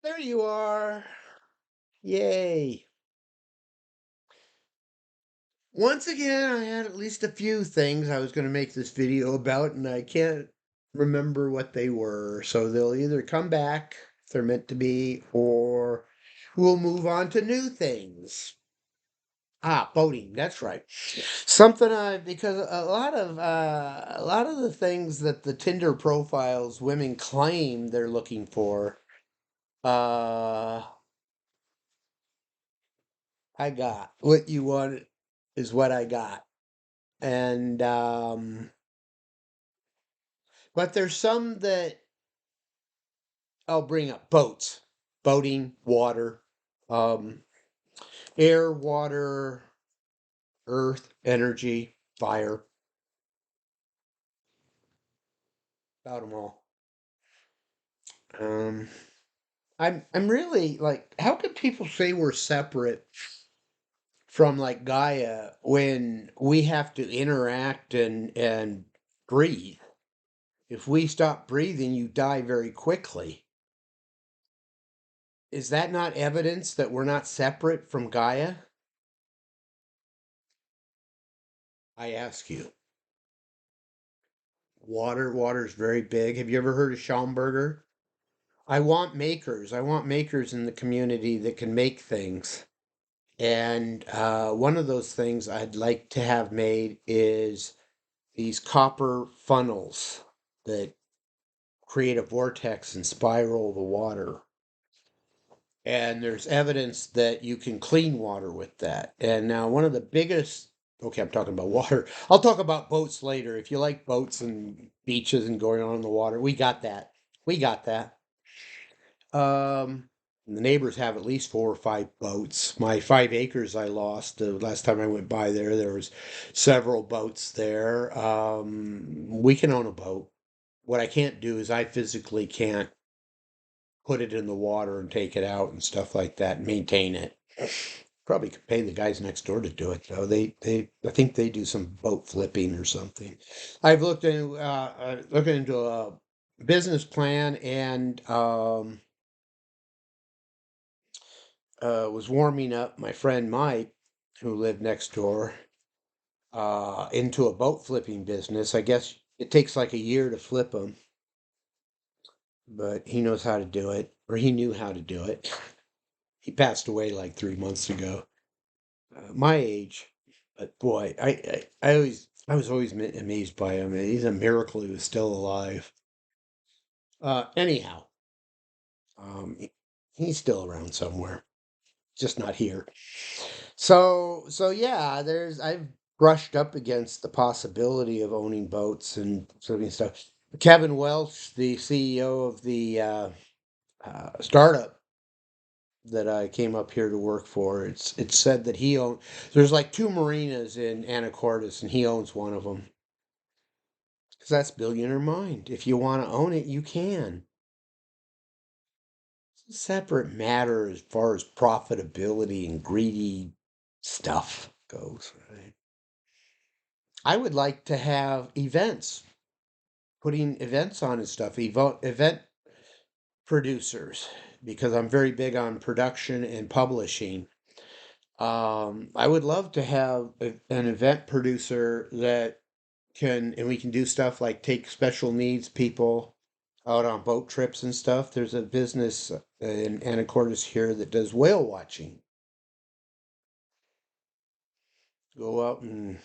There you are. Yay. Once again, I had at least a few things I was going to make this video about, and I can't remember what they were. So they'll either come back if they're meant to be, or we'll move on to new things. Boating, that's right. Something because a lot of the things that the Tinder profiles women claim they're looking for, uh I got. What you want is what I got. And but there's some that I'll bring up. Boats, boating, water, um air, water, earth, energy, fire, about them all. um I'm really like, how could people say we're separate from like Gaia when we have to interact and breathe? If we stop breathing, you die very quickly. Is that not evidence that we're not separate from Gaia? I ask you. Water's very big. Have you ever heard of Schumberger? I want makers. I want makers in the community that can make things. And one of those things I'd like to have made is these copper funnels that create a vortex and spiral the water. And there's evidence that you can clean water with that. And now one of the biggest, okay, I'm talking about water. I'll talk about boats later. If you like boats and beaches and going on in the water, we got that. We got that. The neighbors have at least 4 or 5 boats. My 5 acres I lost the last time I went by there. There was several boats there. We can own a boat. What I can't do is I physically can't put it in the water and take it out and stuff like that and maintain it. Probably could pay the guys next door to do it though. I think they do some boat flipping or something. I've looked into looking into a business plan and was warming up my friend Mike, who lived next door, into a boat flipping business. I guess it takes like a year to flip them, but he knows how to do it, or he knew how to do it. He passed away like 3 months ago. My age, but boy, I was always amazed by him. He's a miracle he was still alive. Anyhow, he's still around somewhere, just not here. So yeah, I've brushed up against the possibility of owning boats and sort of stuff. Kevin Welch, the CEO of the startup that I came up here to work for, it's said that he owns. There's like 2 marinas in Anacortes, and he owns one of them. Because that's billionaire mind. If you want to own it, you can. It's a separate matter as far as profitability and greedy stuff goes. Right? I would like to have events, putting events on and stuff, event producers, because I'm very big on production and publishing. I would love to have an event producer that and we can do stuff like take special needs people out on boat trips and stuff. There's a business in Anacortes here that does whale watching. Go out and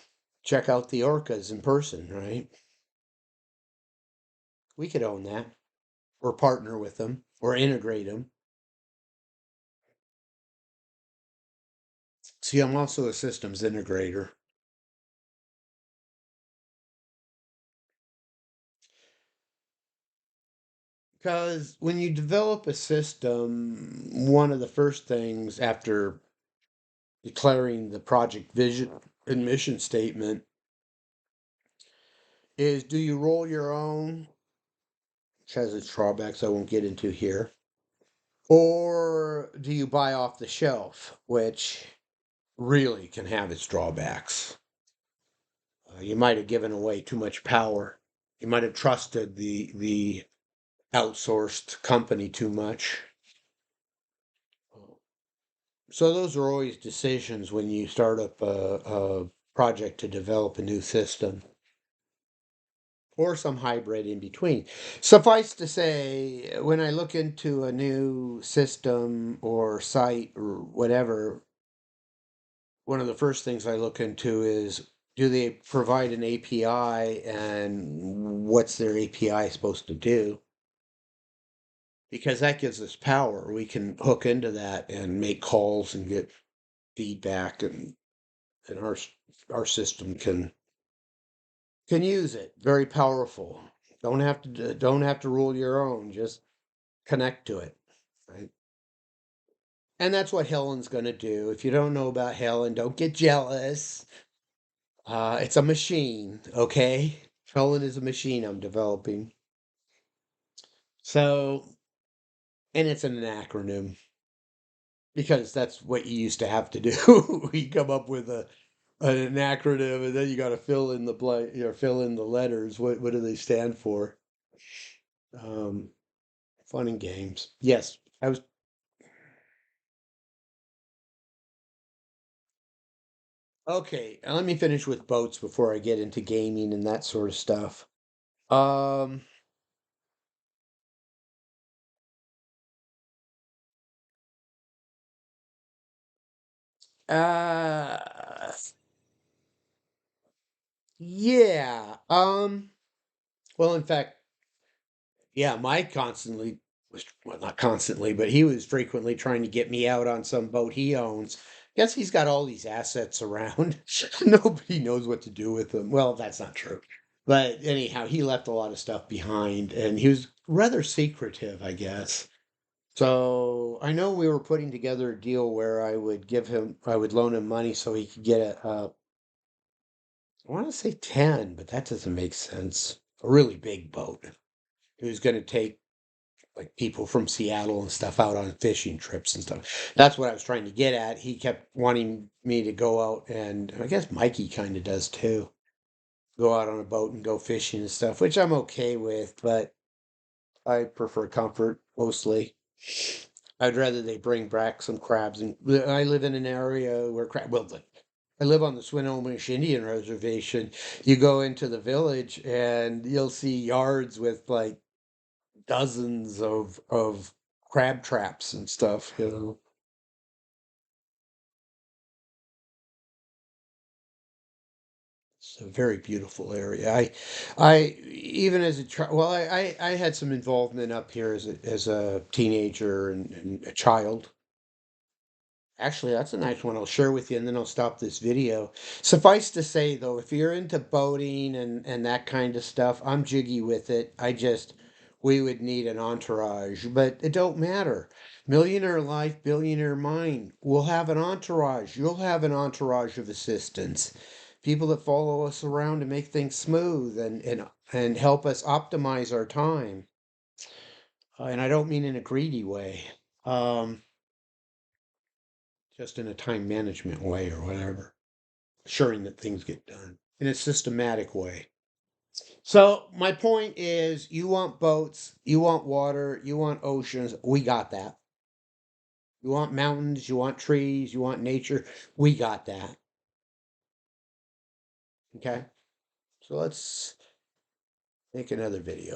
check out the orcas in person, right? We could own that or partner with them or integrate them. See, I'm also a systems integrator because when you develop a system, one of the first things after declaring the project vision and mission statement is, do you roll your own, which has its drawbacks I won't get into here, or do you buy off the shelf, which really can have its drawbacks? You might have given away too much power. You might have trusted the outsourced company too much. So those are always decisions when you start up a project to develop a new system or some hybrid in between. Suffice to say, when I look into a new system or site or whatever, one of the first things I look into is, do they provide an API and what's their API supposed to do? Because that gives us power. We can hook into that and make calls and get feedback, and our system can use it. Very powerful. Don't have to rule your own. Just connect to it. Right? And that's what Helen's going to do. If you don't know about Helen, don't get jealous. It's a machine, okay? Helen is a machine I'm developing. So, and it's an acronym because that's what you used to have to do. You come up with an acronym, and then you got to fill in the blank, fill in the letters. What do they stand for? Um, Fun and games. Yes, I was okay. Let me finish with boats before I get into gaming and that sort of stuff. Um, uh, yeah. Well, in fact, yeah, Mike constantly was, well, not constantly, but he was frequently trying to get me out on some boat he owns. Guess he's got all these assets around. Nobody knows what to do with them. Well, that's not true. But anyhow, he left a lot of stuff behind and he was rather secretive, I guess. So I know we were putting together a deal where I would loan him money so he could get I want to say 10, but that doesn't make sense. A really big boat. He was going to take like people from Seattle and stuff out on fishing trips and stuff. That's what I was trying to get at. He kept wanting me to go out, and I guess Mikey kind of does too. Go out on a boat and go fishing and stuff, which I'm okay with, but I prefer comfort mostly. I'd rather they bring back some crabs. And I live in an area where I live on the Swinomish Indian Reservation. You go into the village and you'll see yards with like dozens of crab traps and stuff. It's a very beautiful area. I even as a well, I had some involvement up here as a teenager and a child. Actually, that's a nice one I'll share with you, and then I'll stop this video. Suffice to say, though, if you're into boating and that kind of stuff, I'm jiggy with it. We would need an entourage, but it don't matter. Millionaire life, billionaire mind. We'll have an entourage. You'll have an entourage of assistants, people that follow us around to make things smooth and help us optimize our time. And I don't mean in a greedy way. Um, just in a time management way or whatever, assuring that things get done in a systematic way. So, my point is you want boats, you want water, you want oceans. We got that. You want mountains, you want trees, you want nature. We got that. Okay. So, let's make another video.